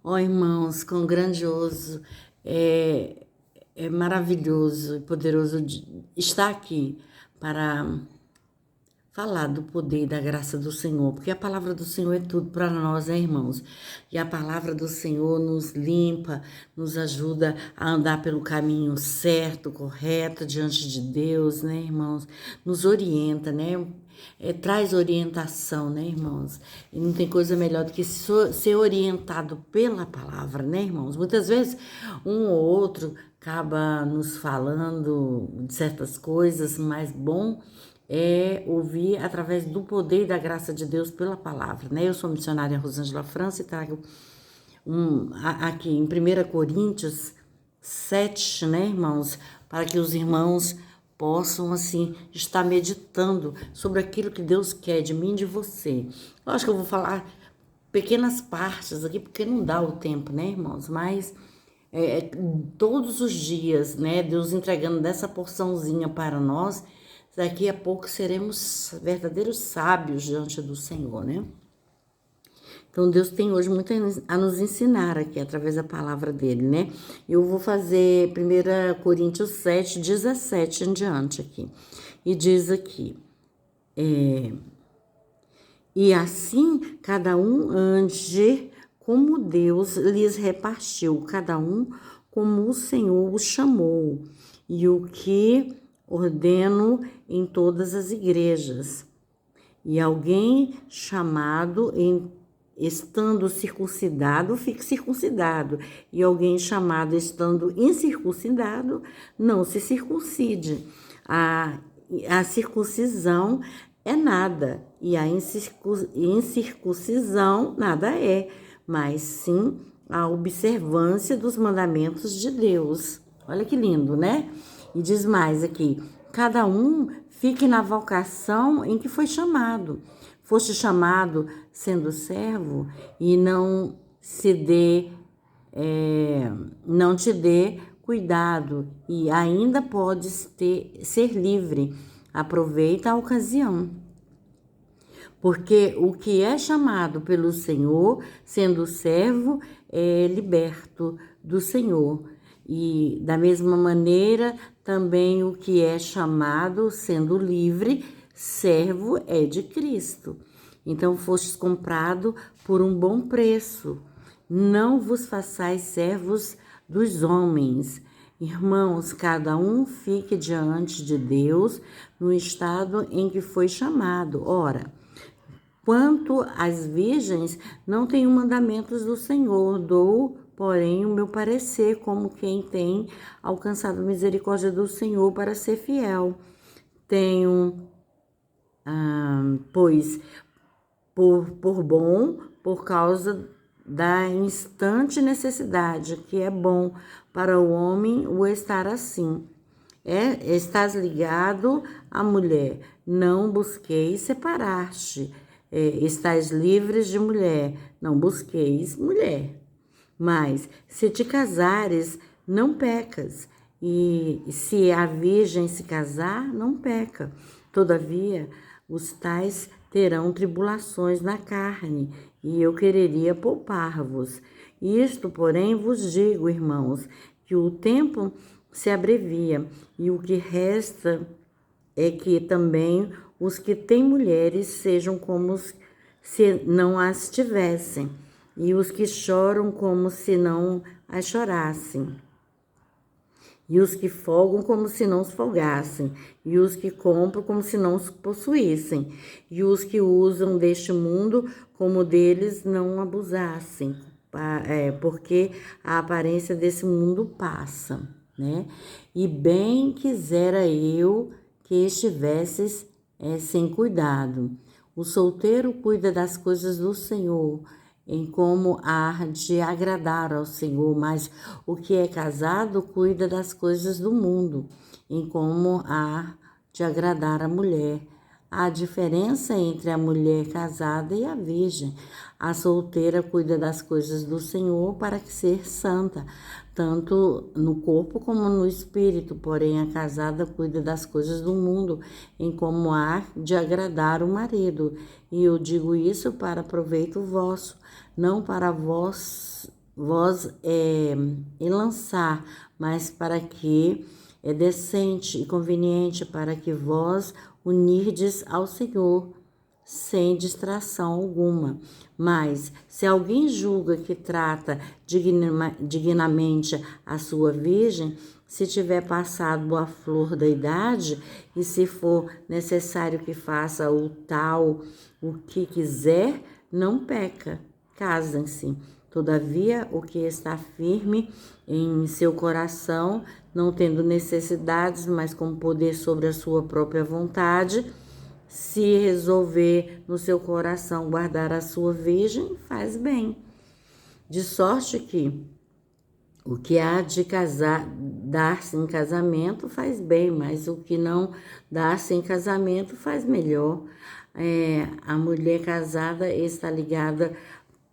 Ó, irmãos, quão grandioso, é, é maravilhoso e poderoso estar aqui para falar do poder e da graça do Senhor, porque a palavra do Senhor é tudo para nós, né, irmãos? E a palavra do Senhor nos limpa, nos ajuda a andar pelo caminho certo, correto, diante de Deus, né, irmãos? Nos orienta, né? Traz orientação, né, irmãos? E não tem coisa melhor do que ser orientado pela palavra, né, irmãos? Muitas vezes um ou outro acaba nos falando de certas coisas, mas bom é ouvir através do poder e da graça de Deus pela palavra, né? Eu sou missionária Rosângela França e trago aqui em 1 Coríntios 7, né, irmãos? Para que os irmãos possam, assim, estar meditando sobre aquilo que Deus quer de mim e de você. Eu acho que eu vou falar pequenas partes aqui, porque não dá o tempo, né, irmãos? Mas todos os dias, né, Deus entregando dessa porçãozinha para nós, daqui a pouco seremos verdadeiros sábios diante do Senhor, né? Então, Deus tem hoje muito a nos ensinar aqui, através da palavra dele, né? Eu vou fazer 1 Coríntios 7, 17 em diante aqui. E diz aqui, e assim cada um ande como Deus lhes repartiu, cada um como o Senhor o chamou, e o que ordeno em todas as igrejas. E alguém chamado estando circuncidado, fique circuncidado. E alguém chamado estando incircuncidado, não se circuncide. A circuncisão é nada, e a incircuncisão nada é, mas sim a observância dos mandamentos de Deus. Olha que lindo, né? E diz mais aqui: cada um fique na vocação em que foi chamado. Foste chamado sendo servo e não te dê cuidado, e ainda podes ser livre. Aproveita a ocasião. Porque o que é chamado pelo Senhor, sendo servo, é liberto do Senhor. E da mesma maneira, também o que é chamado, sendo livre, servo é de Cristo. Então fostes comprado por um bom preço. Não vos façais servos dos homens. Irmãos, cada um fique diante de Deus no estado em que foi chamado. Ora, quanto às virgens, não tenho mandamentos do Senhor, dou, porém, o meu parecer, como quem tem alcançado misericórdia do Senhor para ser fiel. Tenho, pois, por bom, por causa da instante necessidade, que é bom para o homem o estar assim. Estás ligado à mulher, não busqueis separar-te. Estás livres de mulher, não busqueis mulher. Mas, se te casares, não pecas, e se a virgem se casar, não peca. Todavia, os tais terão tribulações na carne, e eu quereria poupar-vos. Isto, porém, vos digo, irmãos, que o tempo se abrevia, e o que resta é que também os que têm mulheres sejam como se não as tivessem, e os que choram como se não as chorassem, e os que folgam como se não os folgassem, e os que compram como se não os possuíssem, e os que usam deste mundo como deles não abusassem, porque a aparência desse mundo passa, né? E bem quisera eu que estivesses sem cuidado. O solteiro cuida das coisas do Senhor, em como há de agradar ao Senhor, mas o que é casado cuida das coisas do mundo, em como há de agradar a mulher. Há diferença entre a mulher casada e a virgem. A solteira cuida das coisas do Senhor para ser santa, tanto no corpo como no espírito, porém a casada cuida das coisas do mundo, em como há de agradar o marido. E eu digo isso para proveito vosso, não para vós e lançar, mas para que é decente e conveniente para que vós unirdes ao Senhor sem distração alguma. Mas, se alguém julga que trata dignamente a sua virgem, se tiver passado a flor da idade, e se for necessário que faça o tal o que quiser, não peca. Casem-se. Todavia, o que está firme em seu coração, não tendo necessidades, mas com poder sobre a sua própria vontade, se resolver no seu coração guardar a sua virgem, faz bem. De sorte que o que há de dar-se em casamento faz bem, mas o que não dar-se em casamento faz melhor. A mulher casada está ligada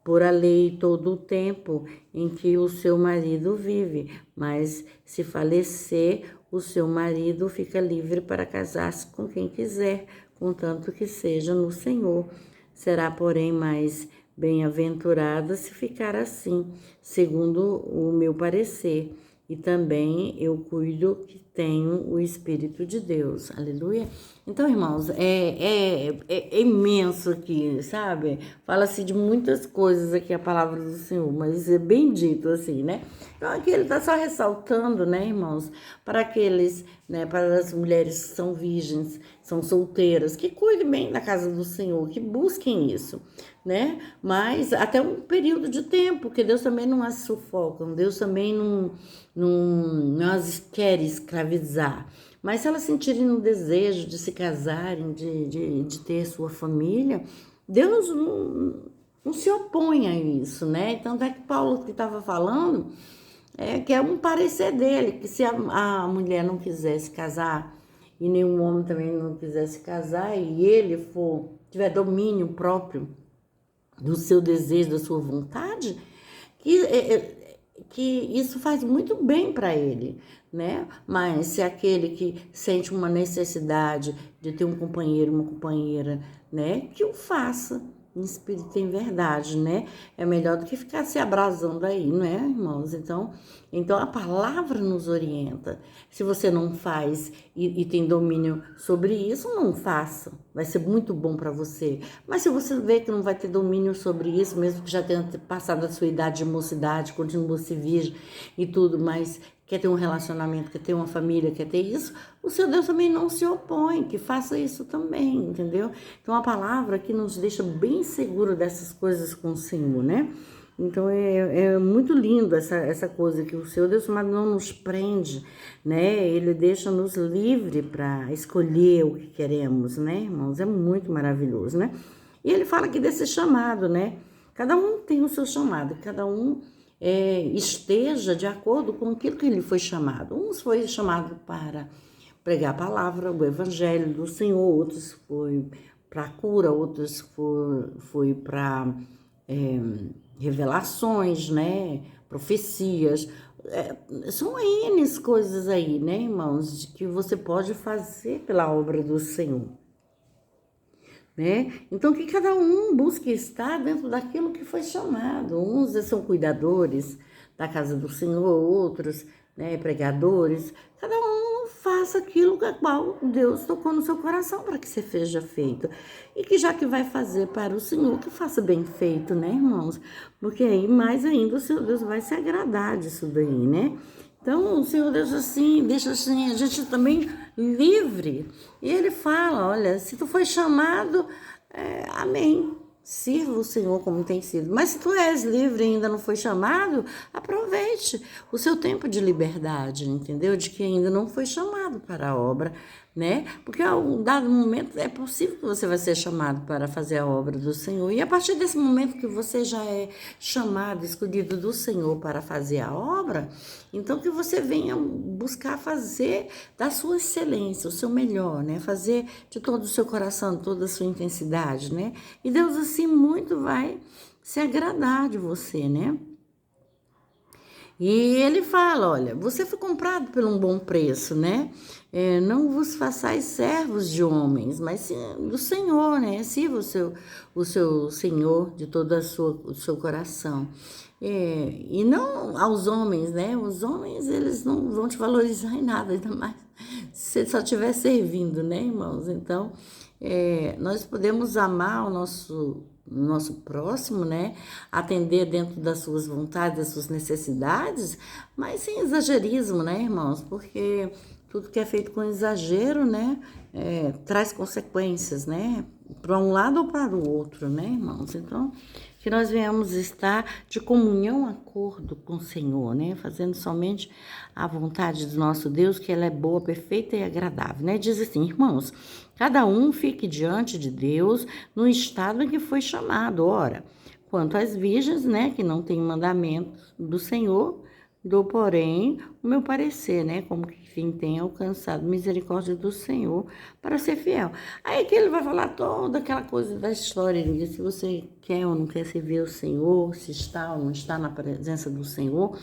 por a lei todo o tempo em que o seu marido vive, mas se falecer, o seu marido fica livre para casar-se com quem quiser, contanto que seja no Senhor. Será, porém, mais bem-aventurada se ficar assim, segundo o meu parecer. E também eu cuido que tenho o Espírito de Deus. Aleluia. Então, irmãos, é imenso aqui, sabe? Fala-se de muitas coisas aqui a palavra do Senhor, mas é bem dito assim, né? Então, aqui ele está só ressaltando, né, irmãos, para aqueles, né, para as mulheres que são virgens, são solteiras, que cuidem bem da casa do Senhor, que busquem isso, né? Mas até um período de tempo, que Deus também não as sufoca, Deus também não as quer escravizar. Mas se elas sentirem um desejo de se casarem, de ter sua família, Deus não se opõe a isso, né? Então, até que Paulo que estava falando, que é um parecer dele, que se a mulher não quisesse casar, e nenhum homem também não quisesse casar, e ele tiver domínio próprio do seu desejo, da sua vontade, que isso faz muito bem para ele, né? Mas se aquele que sente uma necessidade de ter um companheiro, uma companheira, né, que o faça em espírito e em verdade, né? É melhor do que ficar se abrasando aí, né, irmãos? Então a palavra nos orienta. Se você não faz e tem domínio sobre isso, não faça. Vai ser muito bom para você. Mas se você vê que não vai ter domínio sobre isso, mesmo que já tenha passado a sua idade de mocidade, continua se virgem e tudo, mas quer ter um relacionamento, quer ter uma família, quer ter isso, o seu Deus também não se opõe, que faça isso também, entendeu? Então a palavra aqui nos deixa bem seguro dessas coisas com o Senhor, né? Então é muito lindo essa coisa que o Senhor Deus amado não nos prende, né? Ele deixa-nos livre para escolher o que queremos, né, irmãos? É muito maravilhoso, né? E ele fala aqui desse chamado, né? Cada um tem o seu chamado, cada um esteja de acordo com aquilo que ele foi chamado. Uns foi chamado para pregar a palavra, o evangelho do Senhor, outros foi para a cura, outros foi para revelações, né, profecias. São N coisas aí, né, irmãos, de que você pode fazer pela obra do Senhor. Né? Então, que cada um busque estar dentro daquilo que foi chamado. Uns são cuidadores da casa do Senhor, outros, né, pregadores. Cada um faça aquilo que qual Deus tocou no seu coração para que seja feito. E que já que vai fazer para o Senhor, que faça bem feito, né, irmãos? Porque aí mais ainda o seu Deus vai se agradar disso daí, né? Então, o Senhor Deus assim, deixa assim, a gente também livre. E ele fala, olha, se tu foi chamado, amém. Sirva o Senhor como tem sido. Mas se tu és livre e ainda não foi chamado, aproveite o seu tempo de liberdade, entendeu? De que ainda não foi chamado para a obra, né? Porque a um dado momento é possível que você vai ser chamado para fazer a obra do Senhor. E a partir desse momento que você já é chamado, escolhido do Senhor para fazer a obra, então que você venha buscar fazer da sua excelência, o seu melhor, né? Fazer de todo o seu coração, toda a sua intensidade, né? E Deus assim muito vai se agradar de você, né? E ele fala, olha, você foi comprado por um bom preço, né? Não vos façais servos de homens, mas sim do Senhor, né? Sirva o seu Senhor de todo o seu coração. E não aos homens, né? Os homens, eles não vão te valorizar em nada, ainda mais se você só estiver servindo, né, irmãos? Então, nós podemos amar o nosso próximo, né? Atender dentro das suas vontades, das suas necessidades, mas sem exagerismo, né, irmãos? Porque tudo que é feito com exagero, né, traz consequências, né? Para um lado ou para o outro, né, irmãos? Então, que nós venhamos estar de comunhão, acordo com o Senhor, né? Fazendo somente a vontade do nosso Deus, que ela é boa, perfeita e agradável, né? Diz assim, irmãos, cada um fique diante de Deus no estado em que foi chamado. Ora, quanto às virgens, né, que não têm mandamento do Senhor, dou, porém, o meu parecer, né, como que quem tem alcançado misericórdia do Senhor para ser fiel. Aí que ele vai falar toda aquela coisa da história, de se você quer ou não quer servir o Senhor, se está ou não está na presença do Senhor,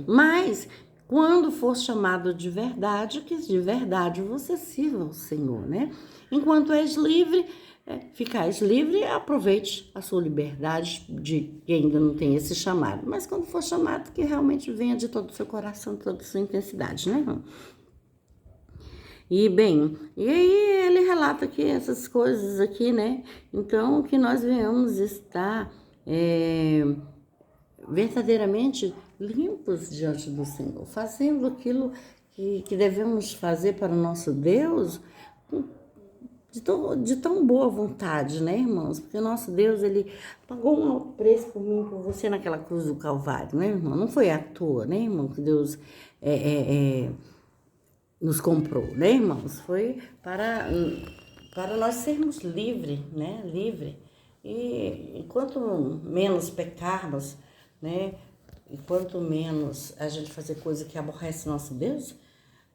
mas quando for chamado de verdade, que de verdade você sirva ao Senhor, né? Enquanto és livre, ficais livre, aproveite a sua liberdade de que ainda não tem esse chamado. Mas quando for chamado, que realmente venha de todo o seu coração, de toda a sua intensidade, né, irmão? E bem, e aí ele relata aqui essas coisas aqui, né? Então, que nós venhamos estar verdadeiramente limpos diante do Senhor, fazendo aquilo que devemos fazer para o nosso Deus de tão boa vontade, né, irmãos? Porque o nosso Deus, ele pagou um alto preço por mim, por você naquela cruz do Calvário, né, irmão? Não foi à toa, né, irmão, que Deus nos comprou, né, irmãos? Foi para nós sermos livres, né? Livre. E enquanto menos pecarmos, né? E quanto menos a gente fazer coisa que aborrece nosso Deus,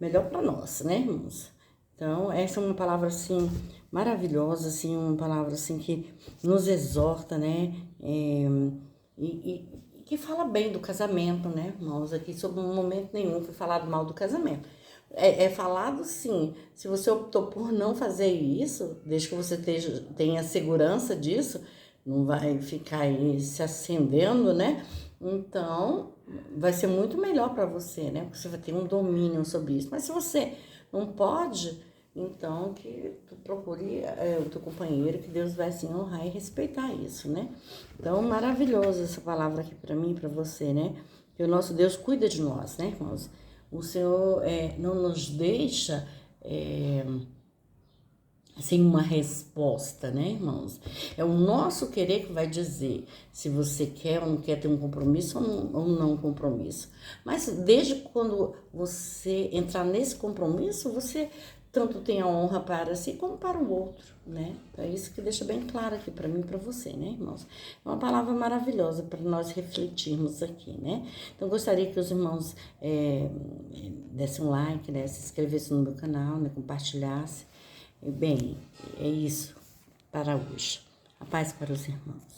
melhor para nós, né, irmãos? Então, essa é uma palavra, assim, maravilhosa, assim, uma palavra, assim, que nos exorta, né? E que fala bem do casamento, né, irmãos? Aqui, sobre um momento nenhum, foi falado mal do casamento. É falado, sim, se você optou por não fazer isso, desde que você tenha segurança disso, não vai ficar aí se acendendo, né? Então, vai ser muito melhor para você, né? Porque você vai ter um domínio sobre isso. Mas se você não pode, então que tu procure o teu companheiro, que Deus vai assim honrar e respeitar isso, né? Então, maravilhoso essa palavra aqui para mim e para você, né? Que o nosso Deus cuida de nós, né, irmãos? O Senhor não nos deixa sem uma resposta, né, irmãos? É o nosso querer que vai dizer se você quer ou não quer ter um compromisso ou não compromisso. Mas desde quando você entrar nesse compromisso, você tanto tem a honra para si como para o outro, né? É isso que deixa bem claro aqui para mim e para você, né, irmãos? É uma palavra maravilhosa para nós refletirmos aqui, né? Então, gostaria que os irmãos dessem um like, né? Se inscrevessem no meu canal, né? Compartilhassem. Bem, é isso para hoje. A paz para os irmãos.